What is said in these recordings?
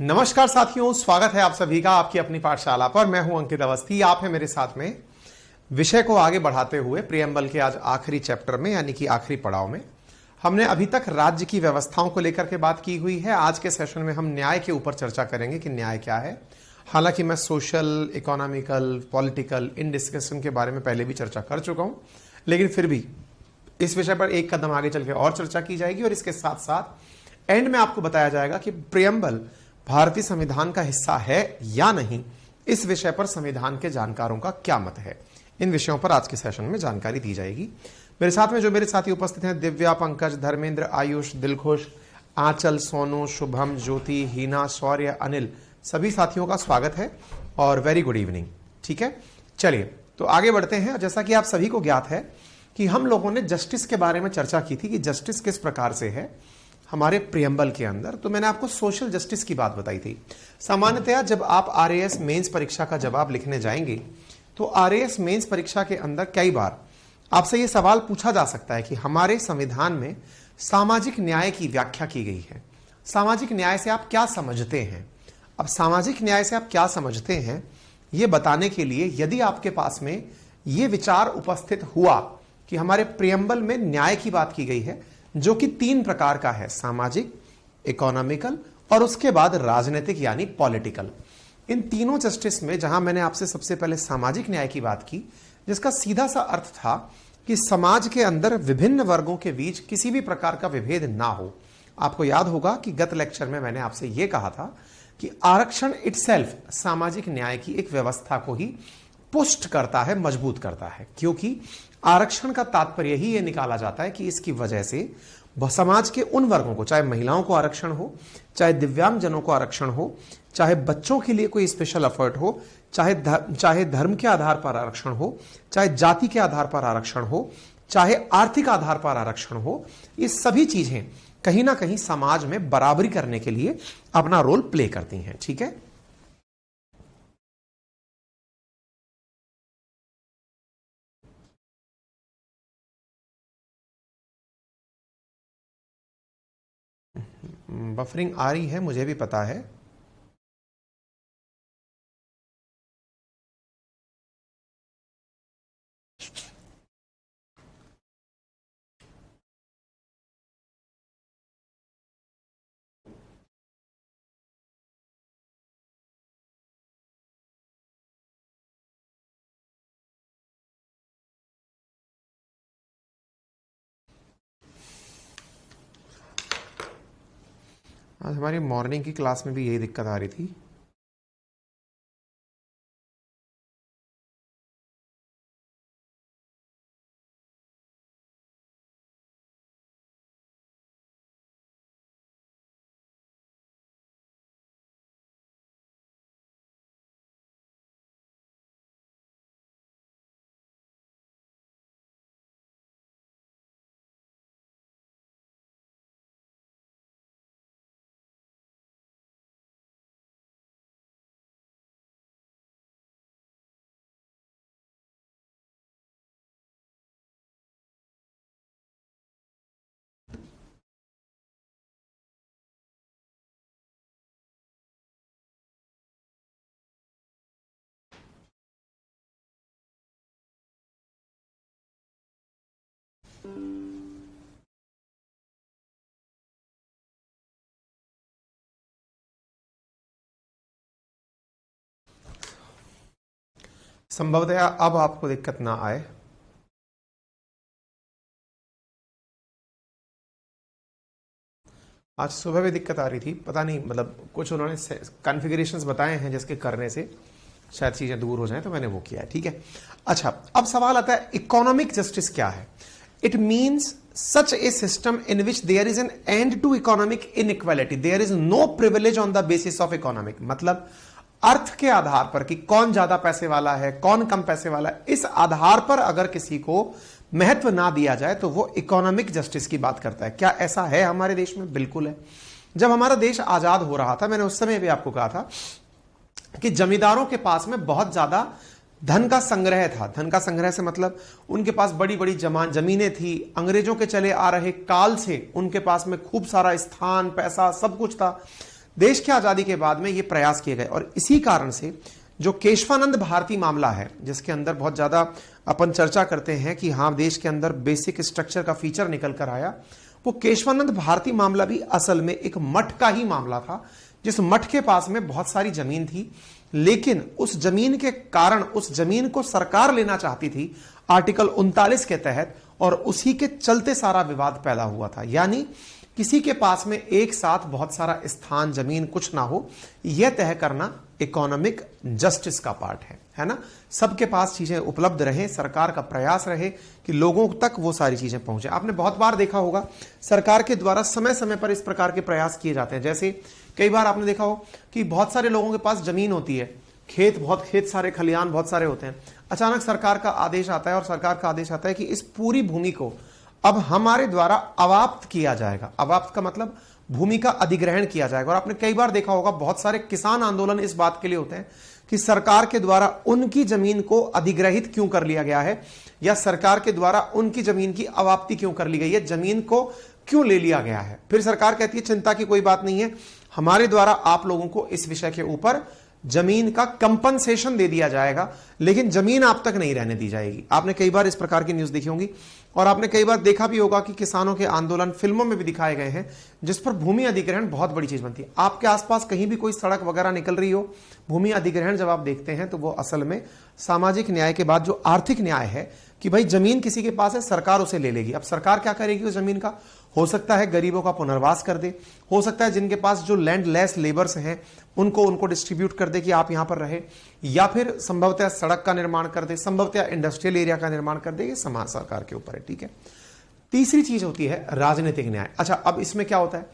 नमस्कार साथियों, स्वागत है आप सभी का आपकी अपनी पाठशाला पर। मैं हूं अंकित अवस्थी, आप हैं मेरे साथ में। विषय को आगे बढ़ाते हुए प्रियम्बल के आज आखिरी चैप्टर में यानी कि आखिरी पड़ाव में हमने अभी तक राज्य की व्यवस्थाओं को लेकर के बात की हुई है। आज के सेशन में हम न्याय के ऊपर चर्चा करेंगे कि न्याय क्या है। हालांकि मैं social, economical, political in discussion के बारे में पहले भी चर्चा कर चुका हूं, लेकिन फिर भी इस विषय पर एक कदम आगे चल के और चर्चा की जाएगी और इसके साथ साथ एंड में आपको बताया जाएगा कि प्रियम्बल भारतीय संविधान का हिस्सा है या नहीं। इस विषय पर संविधान के जानकारों का क्या मत है, इन विषयों पर आज के सेशन में जानकारी दी जाएगी। मेरे साथ में जो मेरे साथी उपस्थित हैं, दिव्या, पंकज, धर्मेंद्र, आयुष, दिलखुश, आंचल, सोनू, शुभम, ज्योति, हीना, शौर्य, अनिल, सभी साथियों का स्वागत है और वेरी गुड इवनिंग। ठीक है, चलिए तो आगे बढ़ते हैं। जैसा कि आप सभी को ज्ञात है कि हम लोगों ने जस्टिस के बारे में चर्चा की थी कि जस्टिस किस प्रकार से है हमारे प्रियम्बल के अंदर। तो मैंने आपको सोशल जस्टिस की बात बताई थी। सामान्यतया जब आप आरएएस मेंस परीक्षा का जवाब लिखने जाएंगे तो आरएएस मेंस परीक्षा के अंदर कई बार आपसे यह सवाल पूछा जा सकता है कि हमारे संविधान में सामाजिक न्याय की व्याख्या की गई है। सामाजिक न्याय से आप क्या समझते हैं? अब सामाजिक न्याय से आप क्या समझते हैं यह बताने के लिए यदि आपके पास में यह विचार उपस्थित हुआ कि हमारे प्रियम्बल में न्याय की बात की गई है जो कि 3 प्रकार का है, सामाजिक, इकोनॉमिकल और उसके बाद राजनीतिक यानी पॉलिटिकल। इन तीनों जस्टिस में जहां मैंने आपसे सबसे पहले सामाजिक न्याय की बात की, जिसका सीधा सा अर्थ था कि समाज के अंदर विभिन्न वर्गों के बीच किसी भी प्रकार का विभेद ना हो। आपको याद होगा कि गत लेक्चर में मैंने आपसे यह कहा था कि आरक्षण इटसेल्फ सामाजिक न्याय की एक व्यवस्था को ही पुष्ट करता है, मजबूत करता है, क्योंकि आरक्षण का तात्पर्य ही यह निकाला जाता है कि इसकी वजह से समाज के उन वर्गों को, चाहे महिलाओं को आरक्षण हो, चाहे दिव्यांग जनों को आरक्षण हो, चाहे बच्चों के लिए कोई स्पेशल एफर्ट हो, चाहे धर्म के आधार पर आरक्षण हो, चाहे जाति के आधार पर आरक्षण हो, चाहे आर्थिक आधार पर आरक्षण हो, ये सभी चीजें कहीं ना कहीं समाज में बराबरी करने के लिए अपना रोल प्ले करती हैं। ठीक है, बफरिंग आ रही है, मुझे भी पता है। आज हमारी मॉर्निंग की क्लास में भी यही दिक्कत आ रही थी। संभवतः अब आपको दिक्कत ना आए। आज सुबह भी दिक्कत आ रही थी, पता नहीं, मतलब कुछ उन्होंने कॉन्फ़िगरेशंस बताए हैं जिसके करने से शायद चीजें दूर हो जाएं, तो मैंने वो किया है। ठीक है, अच्छा, अब सवाल आता है इकोनॉमिक जस्टिस क्या है। It means such a system in which there is an end to economic inequality, there is no privilege on the basis of economic। मतलब अर्थ के आधार पर कि कौन ज्यादा पैसे वाला है, कौन कम पैसे वाला है, इस आधार पर अगर किसी को महत्व ना दिया जाए तो वो इकोनॉमिक जस्टिस की बात करता है। क्या ऐसा है हमारे देश में? बिल्कुल है। जब हमारा देश आजाद हो रहा था, मैंने उस समय भी आपको कहा था कि जमींदारों के पास में बहुत ज्यादा धन का संग्रह था। धन का संग्रह से मतलब उनके पास बड़ी बड़ी जमीनें थी। अंग्रेजों के चले आ रहे काल से उनके पास में खूब सारा स्थान, पैसा, सब कुछ था। देश की आजादी के बाद में ये प्रयास किए गए और इसी कारण से जो केशवानंद भारती मामला है, जिसके अंदर बहुत ज्यादा अपन चर्चा करते हैं कि हाँ देश के अंदर बेसिक स्ट्रक्चर का फीचर निकल कर आया, वो केशवानंद भारती मामला भी असल में एक मठ का ही मामला था, जिस मठ के पास में बहुत सारी जमीन थी, लेकिन उस जमीन के कारण उस जमीन को सरकार लेना चाहती थी आर्टिकल 39 के तहत, और उसी के चलते सारा विवाद पैदा हुआ था। यानी किसी के पास में एक साथ बहुत सारा स्थान जमीन कुछ ना हो, यह तय करना इकोनॉमिक जस्टिस का पार्ट है ना। सबके पास चीजें उपलब्ध रहे, सरकार का प्रयास रहे कि लोगों तक वो सारी चीजें पहुंचे। आपने बहुत बार देखा होगा सरकार के द्वारा समय समय पर इस प्रकार के प्रयास किए जाते हैं। जैसे कई बार आपने देखा हो कि बहुत सारे लोगों के पास जमीन होती है, खेत सारे, खलियान बहुत सारे होते हैं, अचानक सरकार का आदेश आता है और सरकार का आदेश आता है कि इस पूरी भूमि को अब हमारे द्वारा अवाप्त किया जाएगा। अवाप्त का मतलब भूमि का अधिग्रहण किया जाएगा। और आपने कई बार देखा होगा बहुत सारे किसान आंदोलन इस बात के लिए होते हैं कि सरकार के द्वारा उनकी जमीन को अधिग्रहित क्यों कर लिया गया है, या सरकार के द्वारा उनकी जमीन की अवाप्ति क्यों कर ली गई है, जमीन को क्यों ले लिया गया है। फिर सरकार कहती है चिंता की कोई बात नहीं है, हमारे द्वारा आप लोगों को इस विषय के ऊपर जमीन का कंपनसेशन दे दिया जाएगा, लेकिन जमीन आप तक नहीं रहने दी जाएगी। आपने कई बार इस प्रकार की न्यूज देखी होंगी और आपने कई बार देखा भी होगा कि किसानों के आंदोलन फिल्मों में भी दिखाए गए हैं, जिस पर भूमि अधिग्रहण बहुत बड़ी चीज बनती है। आपके आसपास कहीं भी कोई सड़क वगैरह निकल रही हो, भूमि अधिग्रहण जब आप देखते हैं तो वो असल में सामाजिक न्याय के बाद जो आर्थिक न्याय है कि भाई जमीन किसी के पास है, सरकार उसे ले लेगी। अब सरकार क्या करेगी उस जमीन का? हो सकता है गरीबों का पुनर्वास कर दे, हो सकता है जिनके पास जो लैंड लेस लेबर्स हैं उनको डिस्ट्रीब्यूट कर दे कि आप यहां पर रहे, या फिर संभवतः सड़क का निर्माण कर दे, संभवतः इंडस्ट्रियल एरिया का निर्माण कर दे। ये समाज सरकार के ऊपर है, ठीक है। तीसरी चीज होती है राजनीतिक न्याय। अच्छा, अब इसमें क्या होता है,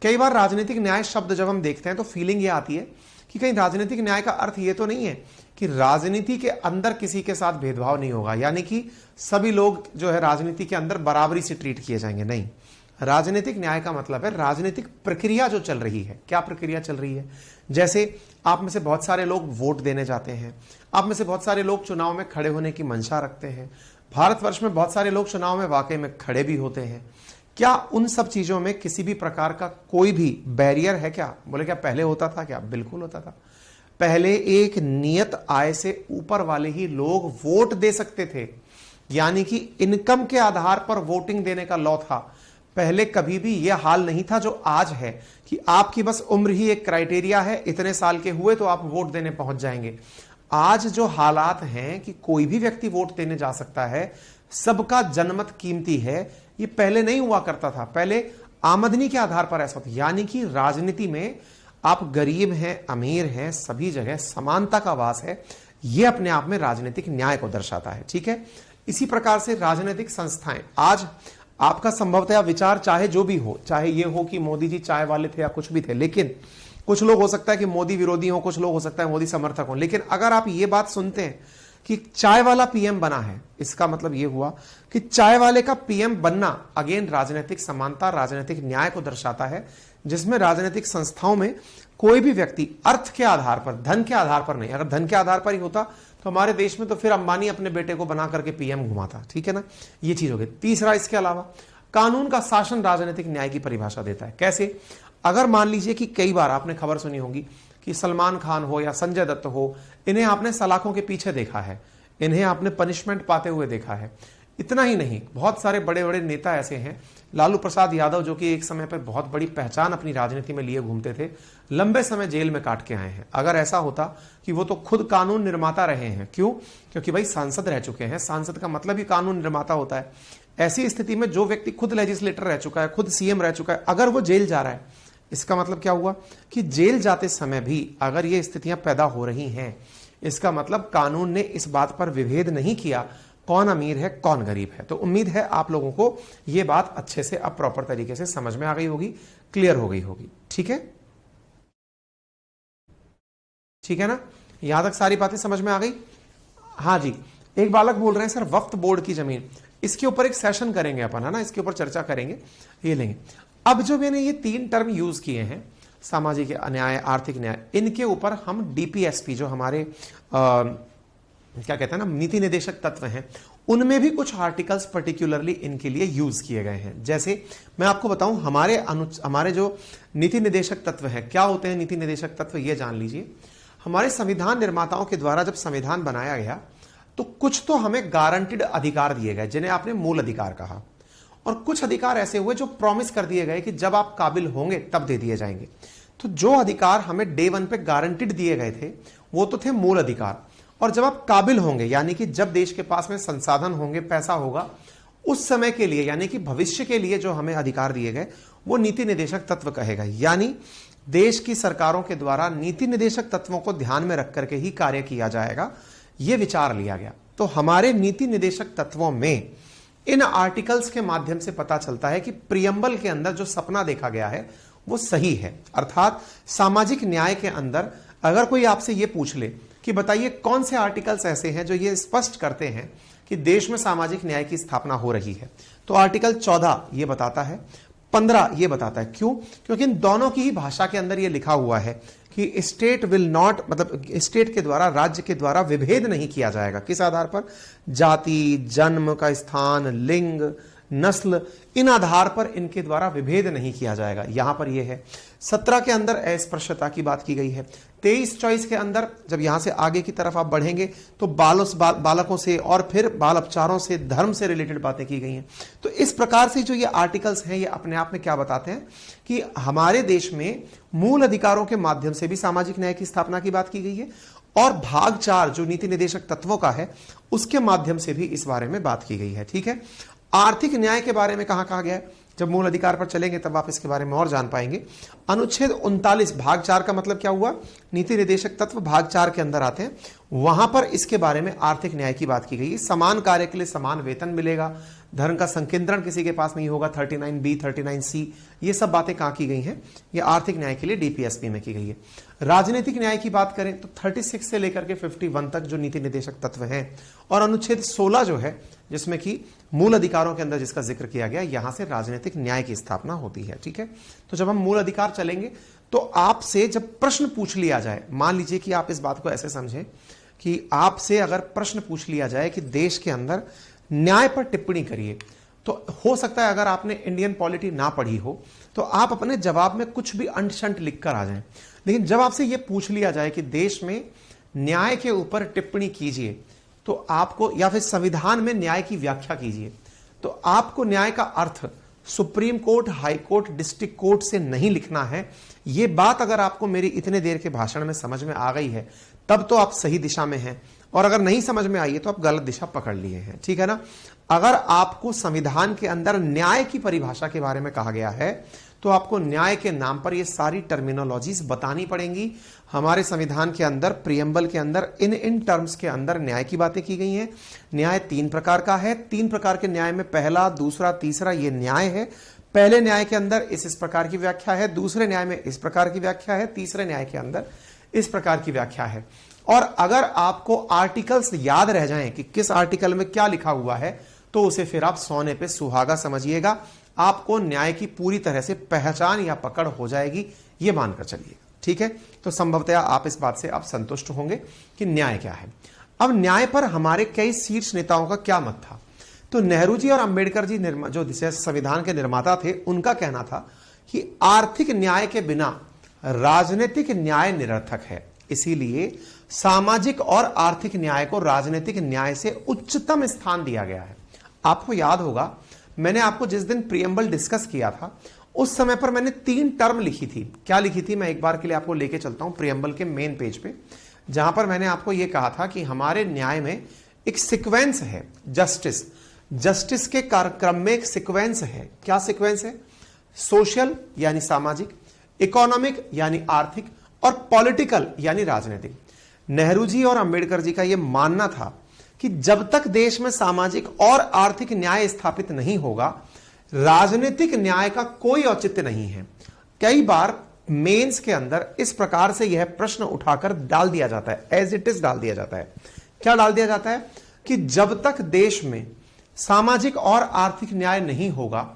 कई बार राजनीतिक न्याय शब्द जब हम देखते हैं तो फीलिंग ये आती है कि कहीं राजनीतिक न्याय का अर्थ ये तो नहीं है कि राजनीति के अंदर किसी के साथ भेदभाव नहीं होगा, यानी कि सभी लोग जो है राजनीति के अंदर बराबरी से ट्रीट किए जाएंगे। नहीं, राजनीतिक न्याय का मतलब है राजनीतिक प्रक्रिया जो चल रही है। क्या प्रक्रिया चल रही है? जैसे आप में से बहुत सारे लोग वोट देने जाते हैं, आप में से बहुत सारे लोग चुनाव में खड़े होने की मंशा रखते हैं, भारतवर्ष में बहुत सारे लोग चुनाव में वाकई में खड़े भी होते हैं। क्या उन सब चीजों में किसी भी प्रकार का कोई भी बैरियर है क्या? बोले क्या पहले होता था क्या? बिल्कुल होता था। पहले एक नियत आय से ऊपर वाले ही लोग वोट दे सकते थे, यानी कि इनकम के आधार पर वोटिंग देने का लॉ था। पहले कभी भी यह हाल नहीं था जो आज है कि आपकी बस उम्र ही एक क्राइटेरिया है, इतने साल के हुए तो आप वोट देने पहुंच जाएंगे। आज जो हालात हैं कि कोई भी व्यक्ति वोट देने जा सकता है, सबका जनमत कीमती है, ये पहले नहीं हुआ करता था। पहले आमदनी के आधार पर ऐसा होता, यानी कि राजनीति में आप गरीब हैं, अमीर हैं, सभी जगह समानता का वास है। यह अपने आप में राजनीतिक न्याय को दर्शाता है, ठीक है। इसी प्रकार से राजनीतिक संस्थाएं, आज आपका संभवतः विचार चाहे जो भी हो, चाहे ये हो कि मोदी जी चाय वाले थे या कुछ भी थे, लेकिन कुछ लोग हो सकता है कि मोदी विरोधी हो, कुछ लोग हो सकता है मोदी समर्थक हो, लेकिन अगर आप ये बात सुनते हैं कि चाय वाला पीएम बना है, इसका मतलब यह हुआ कि चाय वाले का पीएम बनना अगेन राजनीतिक समानता, राजनीतिक न्याय को दर्शाता है, जिसमें राजनीतिक संस्थाओं में कोई भी व्यक्ति अर्थ के आधार पर, धन के आधार पर नहीं। अगर धन के आधार पर ही होता तो हमारे देश में तो फिर अंबानी अपने बेटे को बना करके पीएम घुमाता, ठीक है ना। ये चीज हो गई। तीसरा, इसके अलावा कानून का शासन राजनीतिक न्याय की परिभाषा देता है। कैसे? अगर मान लीजिए कि कई बार आपने खबर सुनी होगी कि सलमान खान हो या संजय दत्त हो, इन्हें आपने सलाखों के पीछे देखा है, इन्हें आपने पनिशमेंट पाते हुए देखा है। इतना ही नहीं, बहुत सारे बड़े बड़े नेता ऐसे हैं, लालू प्रसाद यादव जो कि एक समय पर बहुत बड़ी पहचान अपनी राजनीति में लिए घूमते थे, लंबे समय जेल में काट के आए हैं। अगर ऐसा होता कि वो तो खुद कानून निर्माता रहे हैं, क्यों? क्योंकि भाई सांसद रह चुके हैं, सांसद का मतलब ही कानून निर्माता होता है। ऐसी स्थिति में जो व्यक्ति खुद लेजिस्लेटर रह चुका है, खुद सीएम रह चुका है, अगर वो जेल जा रहा है, इसका मतलब क्या हुआ कि जेल जाते समय भी अगर ये स्थितियां पैदा हो रही हैं, इसका मतलब कानून ने इस बात पर विभेद नहीं किया कौन अमीर है कौन गरीब है। तो उम्मीद है आप लोगों को यह बात अच्छे से अब प्रॉपर तरीके से समझ में आ गई होगी, क्लियर हो गई होगी, ठीक है। ठीक है ना, यहां तक सारी बातें समझ में आ गई? हाँ जी। एक बालक बोल रहे हैं सर वक्फ बोर्ड की जमीन, इसके ऊपर एक सेशन करेंगे अपन, है ना, इसके ऊपर चर्चा करेंगे, ये लेंगे। अब जो मैंने ये 3 टर्म यूज किए हैं, सामाजिक न्याय, आर्थिक न्याय, इनके ऊपर हम डीपीएसपी जो हमारे क्या कहते हैं ना, नीति निदेशक तत्व हैं, उनमें भी कुछ आर्टिकल्स पर्टिकुलरली इनके लिए यूज किए गए हैं। जैसे मैं आपको बताऊं, हमारे जो नीति निदेशक तत्व हैं, क्या होते हैं नीति निदेशक तत्व, ये जान लीजिए। हमारे संविधान निर्माताओं के द्वारा जब संविधान बनाया गया तो कुछ तो हमें गारंटीड अधिकार दिए गए, जिन्हें आपने मूल अधिकार कहा, और कुछ अधिकार ऐसे हुए जो प्रॉमिस कर दिए गए कि जब आप काबिल होंगे तब दे दिए जाएंगे। तो जो अधिकार हमें डे 1 पे गारंटीड दिए गए थे वो तो थे मूल अधिकार, और जब आप काबिल होंगे यानी कि जब देश के पास में संसाधन होंगे, पैसा होगा, उस समय के लिए यानी कि भविष्य के लिए जो हमें अधिकार दिए गए वो नीति निदेशक तत्व कहेगा। यानी देश की सरकारों के द्वारा नीति निदेशक तत्वों को ध्यान में रख करके ही कार्य किया जाएगा, यह विचार लिया गया। तो हमारे नीति निदेशक तत्वों में इन आर्टिकल्स के माध्यम से पता चलता है कि प्रियम्बल के अंदर जो सपना देखा गया है वो सही है। अर्थात सामाजिक न्याय के अंदर अगर कोई आपसे ये पूछ ले कि बताइए कौन से आर्टिकल्स ऐसे हैं जो ये स्पष्ट करते हैं कि देश में सामाजिक न्याय की स्थापना हो रही है, तो आर्टिकल 14 ये बताता है, 15 ये बताता है। क्यों? क्योंकि इन दोनों की ही भाषा के अंदर ये लिखा हुआ है कि स्टेट विल नॉट, मतलब स्टेट के द्वारा, राज्य के द्वारा विभेद नहीं किया जाएगा। किस आधार पर? जाति, जन्म का स्थान, लिंग, नस्ल, इन आधार पर इनके द्वारा विभेद नहीं किया जाएगा। यहां पर यह है। 17 के अंदर अस्पृश्यता की बात की गई है। 23-24 के अंदर जब यहां से आगे की तरफ आप बढ़ेंगे तो बालकों से और फिर बाल अपचारों से, धर्म से रिलेटेड बातें की गई हैं। तो इस प्रकार से जो ये आर्टिकल्स हैं ये अपने आप में क्या बताते हैं कि हमारे देश में मूल अधिकारों के माध्यम से भी सामाजिक न्याय की स्थापना की बात की गई है, और भाग 4 जो नीति निदेशक तत्वों का है उसके माध्यम से भी इस बारे में बात की गई है। ठीक है। आर्थिक न्याय के बारे में कहां कहा गया है? जब मूल अधिकार पर चलेंगे तब आप इसके बारे में और जान पाएंगे। अनुच्छेद 39 भाग 4 का मतलब क्या हुआ? नीति निदेशक तत्व भाग 4 के अंदर आते हैं, वहां पर इसके बारे में आर्थिक न्याय की बात की गई है। समान कार्य के लिए समान वेतन मिलेगा, धर्म का संकेंद्रण किसी के पास नहीं होगा, 39B 39C, ये सब बातें कहां की गई हैं? ये आर्थिक न्याय के लिए DPSP में की गई है। राजनीतिक न्याय की बात करें तो 36 से लेकर के 51 तक जो नीति निदेशक तत्व हैं, और अनुच्छेद 16 जो है जिसमें कि मूल अधिकारों के अंदर जिसका जिक्र किया गया, यहां से राजनीतिक न्याय की स्थापना होती है। ठीक है। तो जब हम मूल अधिकार चलेंगे तो आपसे जब प्रश्न पूछ लिया जाए, मान लीजिए कि आप इस बात को ऐसे समझें कि आपसे अगर प्रश्न पूछ लिया जाए कि देश के अंदर न्याय पर टिप्पणी करिए, तो हो सकता है अगर आपने इंडियन पॉलिटी ना पढ़ी हो तो आप अपने जवाब में कुछ भी अंट शंट लिख कर आ जाएं। लेकिन जब आपसे यह पूछ लिया जाए कि देश में न्याय के ऊपर टिप्पणी कीजिए, तो आपको, या फिर संविधान में न्याय की व्याख्या कीजिए, तो आपको न्याय का अर्थ supreme court, high court, district court से नहीं लिखना है। यह बात अगर आपको मेरी इतने देर के भाषण में समझ में आ गई है तब तो आप सही दिशा में हैं, और अगर नहीं समझ में आई है तो आप गलत दिशा पकड़ लिए हैं। ठीक है ना। अगर आपको संविधान के अंदर न्याय की परिभाषा के बारे में कहा गया है तो आपको न्याय के नाम पर ये सारी टर्मिनोलॉजीज बतानी पड़ेंगी। हमारे संविधान के अंदर, प्रियम्बल के अंदर इन टर्म्स के अंदर न्याय की बातें की गई हैं। न्याय 3 प्रकार का है। 3 प्रकार के न्याय में पहला, दूसरा, तीसरा ये न्याय है। पहले न्याय के अंदर इस प्रकार की व्याख्या है, दूसरे न्याय में इस प्रकार की व्याख्या है, तीसरे न्याय के अंदर इस प्रकार की व्याख्या है। और अगर आपको आर्टिकल्स याद रह जाएं कि किस आर्टिकल में क्या लिखा हुआ है, तो उसे फिर आप सोने पे सुहागा समझिएगा। आपको न्याय की पूरी तरह से पहचान या पकड़ हो जाएगी, ये मानकर चलिए। ठीक है। तो संभवतया आप इस बात से आप संतुष्ट होंगे कि न्याय क्या है। अब न्याय पर हमारे कई शीर्ष नेताओं का क्या मत था? तो नेहरू जी और अंबेडकर जी जो संविधान के निर्माता थे, उनका कहना था कि आर्थिक न्याय के बिना राजनीतिक न्याय निरर्थक है। इसीलिए सामाजिक और आर्थिक न्याय को राजनीतिक न्याय से उच्चतम स्थान दिया गया है। आपको याद होगा, मैंने आपको जिस दिन प्रियम्बल डिस्कस किया था उस समय पर मैंने 3 टर्म लिखी थी। क्या लिखी थी? मैं एक बार के लिए आपको लेके चलता हूं प्रियम्बल के मेन पेज पे, जहां पर मैंने आपको यह कहा था कि हमारे न्याय में एक सीक्वेंस है। जस्टिस के कार्यक्रम में एक सीक्वेंस है। क्या सीक्वेंस है? सोशल यानी सामाजिक, इकोनॉमिक यानी आर्थिक, और पॉलिटिकल यानी राजनीतिक। नेहरू जी और अंबेडकर जी का यह मानना था कि जब तक देश में सामाजिक और आर्थिक न्याय स्थापित नहीं होगा, राजनीतिक न्याय का कोई औचित्य नहीं है। कई बार मेंस के अंदर इस प्रकार से यह प्रश्न उठाकर डाल दिया जाता है, एज इट इज डाल दिया जाता है। क्या डाल दिया जाता है? कि जब तक देश में सामाजिक और आर्थिक न्याय नहीं होगा,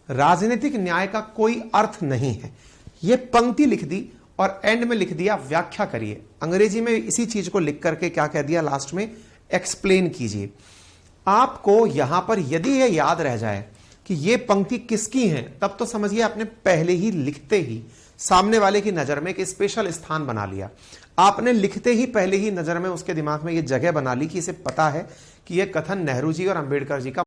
राजनीतिक न्याय का कोई अर्थ नहीं है। यह पंक्ति लिख दी और एंड में लिख दिया व्याख्या करिए। अंग्रेजी में इसी चीज को लिख करके क्या कह दिया लास्ट में? एक्सप्लेन कीजिए। आपको यहां पर यदि यह याद रह जाए कि ये पंक्ति किसकी है, तब तो समझिए आपने पहले ही लिखते ही सामने वाले की नजर में एक स्पेशल स्थान बना लिया। आपने लिखते ही पहले ही नजर में उसके दिमाग में ये जगह बना ली कि इसे पता है कि यह कथन नेहरू जी और अंबेडकर जी का